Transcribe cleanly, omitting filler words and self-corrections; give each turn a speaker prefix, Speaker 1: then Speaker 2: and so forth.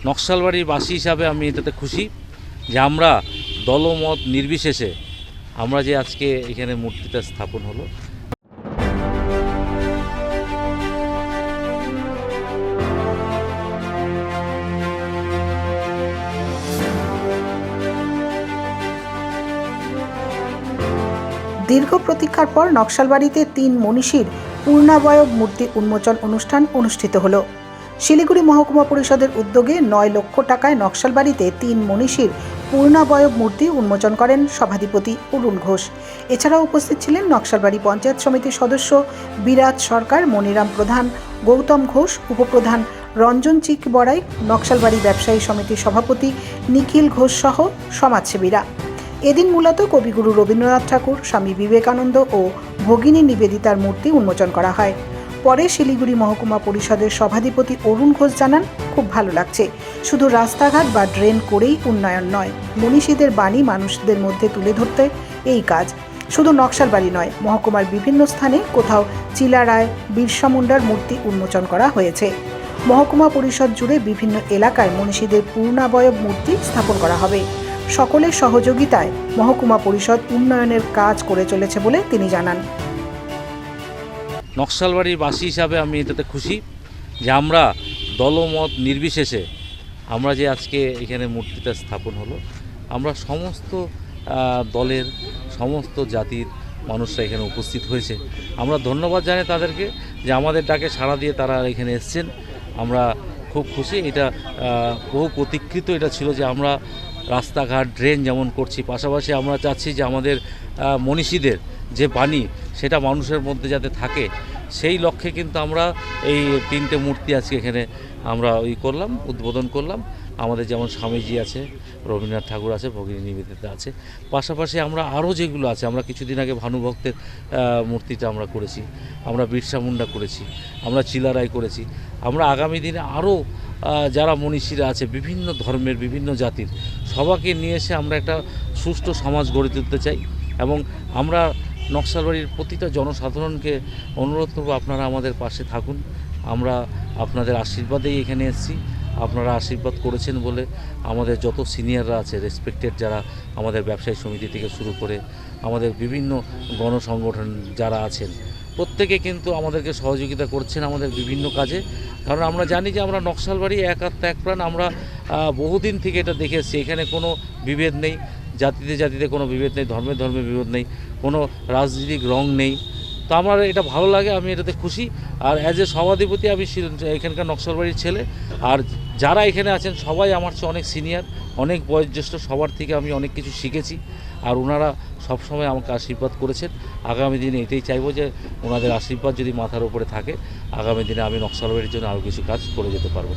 Speaker 1: নকশালবাড়ির বাসী হিসাবে আমি এটাতে খুশি যে আমরা দলমত নির্বিশেষে আমরা যে আজকে এখানে মূর্তিটা স্থাপন হলো।
Speaker 2: দীর্ঘ প্রতীক্ষার পর নকশালবাড়িতে ৩ মনীষীর পূর্ণাবয়ব মূর্তি উন্মোচন অনুষ্ঠান অনুষ্ঠিত হলো। শিলিগুড়ি মহকুমা পরিষদের উদ্যোগে ৯ লক্ষ টাকায় নকশালবাড়িতে ৩ মনীষীর পূর্ণাবয়ব মূর্তি উন্মোচন করেন সভাধিপতি অরুণ ঘোষ। এছাড়াও উপস্থিত ছিলেন নকশালবাড়ি পঞ্চায়েত সমিতির সদস্য বিরাজ সরকার, মনিরাম প্রধান, গৌতম ঘোষ, উপপ্রধান রঞ্জন চিক বড়াই, নকশালবাড়ি ব্যবসায়ী সমিতির সভাপতি নিখিল ঘোষ সহ সমাজসেবীরা। এদিন মূলত কবিগুরু রবীন্দ্রনাথ ঠাকুর, স্বামী বিবেকানন্দ ও ভগিনী নিবেদিতার মূর্তি উন্মোচন করা হয়। পরে শিলিগুড়ি মহকুমা পরিষদের সভাধিপতি অরুণ ঘোষ জানান, খুব ভালো লাগছে। শুধু রাস্তাঘাট বা ড্রেন করেই উন্নয়ন নয়, মনীষীদের বাণী মানুষদের মধ্যে তুলে ধরতে এই কাজ। শুধু নকশালবাড়ি নয়, মহকুমার বিভিন্ন স্থানে কোথাও চিলারায় বিরসা মুন্ডার মূর্তি উন্মোচন করা হয়েছে। মহকুমা পরিষদ জুড়ে বিভিন্ন এলাকায় মনীষীদের পূর্ণাবয়ব মূর্তি স্থাপন করা হবে। সকলের সহযোগিতায় মহকুমা পরিষদ উন্নয়নের কাজ করে চলেছে বলে তিনি জানান।
Speaker 1: নকশালবাড়ির বাসী হিসাবে আমি এটাতে খুশি যে আমরা দলমত নির্বিশেষে আমরা যে আজকে এখানে মূর্তিটা স্থাপন হলো, আমরা সমস্ত দলের সমস্ত জাতির মানুষরা এখানে উপস্থিত হয়েছে। আমরা ধন্যবাদ জানাই তাদেরকে যে আমাদের ডাকে সাড়া দিয়ে তারা এখানে এসছেন। আমরা খুব খুশি। এটা বহু প্রতীক্ষিত এটা ছিল যে আমরা রাস্তাঘাট ড্রেন যেমন করছি, পাশাপাশি আমরা চাচ্ছি যে আমাদের মনীষীদের যে বাণী সেটা মানুষের মধ্যে যাতে থাকে, সেই লক্ষ্যে কিন্তু আমরা এই 3টে মূর্তি আজকে এখানে আমরা করলাম, উদ্বোধন করলাম। আমাদের যেমন স্বামীজি আছে, রবীন্দ্রনাথ ঠাকুর আছে, ভগিনী নিবেদিতা আছে, পাশাপাশি আমরা আরও যেগুলো আছে, আমরা কিছুদিন আগে ভানুভক্তের মূর্তিটা আমরা করেছি, আমরা বিরসা মুন্ডা করেছি, আমরা চিলারায় করেছি। আমরা আগামী দিনে আরও যারা মনীষীরা আছে বিভিন্ন ধর্মের বিভিন্ন জাতির সবাইকে নিয়ে এসে আমরা একটা সুষ্ঠু সমাজ গড়ে তুলতে চাই। এবং আমরা নকশালবাড়ির প্রতিটা জনসাধারণকে অনুরোধ করব, আপনারা আমাদের পাশে থাকুন। আমরা আপনাদের আশীর্বাদেই এখানে এসেছি। আপনারা আশীর্বাদ করেছেন বলে আমাদের যত সিনিয়ররা আছে, রেসপেক্টেড যারা আমাদের ব্যবসায়ী সমিতি থেকে শুরু করে আমাদের বিভিন্ন গণসংগঠন যারা আছেন, প্রত্যেকে কিন্তু আমাদেরকে সহযোগিতা করছেন আমাদের বিভিন্ন কাজে। কারণ আমরা জানি যে আমরা নকশালবাড়ি এক আত্মা এক প্রাণ। আমরা বহুদিন থেকে এটা দেখে এসেছি, এখানে কোনো বিভেদ নেই, জাতিতে জাতিতে কোনো বিভেদ নেই, ধর্মে ধর্মে বিভেদ নেই, কোনো রাজনৈতিক রং নেই। তো আমার এটা ভালো লাগে, আমি এটাতে খুশি। আর অ্যাজ এ সভাধিপতি আমি এখানকার নকশালবাড়ির ছেলে। আর যারা এখানে আছেন সবাই আমার চেয়ে অনেক সিনিয়র, অনেক বয়োজ্যেষ্ঠ, সবার থেকে আমি অনেক কিছু শিখেছি। আর ওনারা সবসময় আমাকে আশীর্বাদ করেছেন। আগামী দিনে এটাই চাইবো যে ওনাদের আশীর্বাদ যদি মাথার উপরে থাকে, আগামী দিনে আমি নকশালবাড়ির জন্য আরও কিছু কাজ করে যেতে পারবো।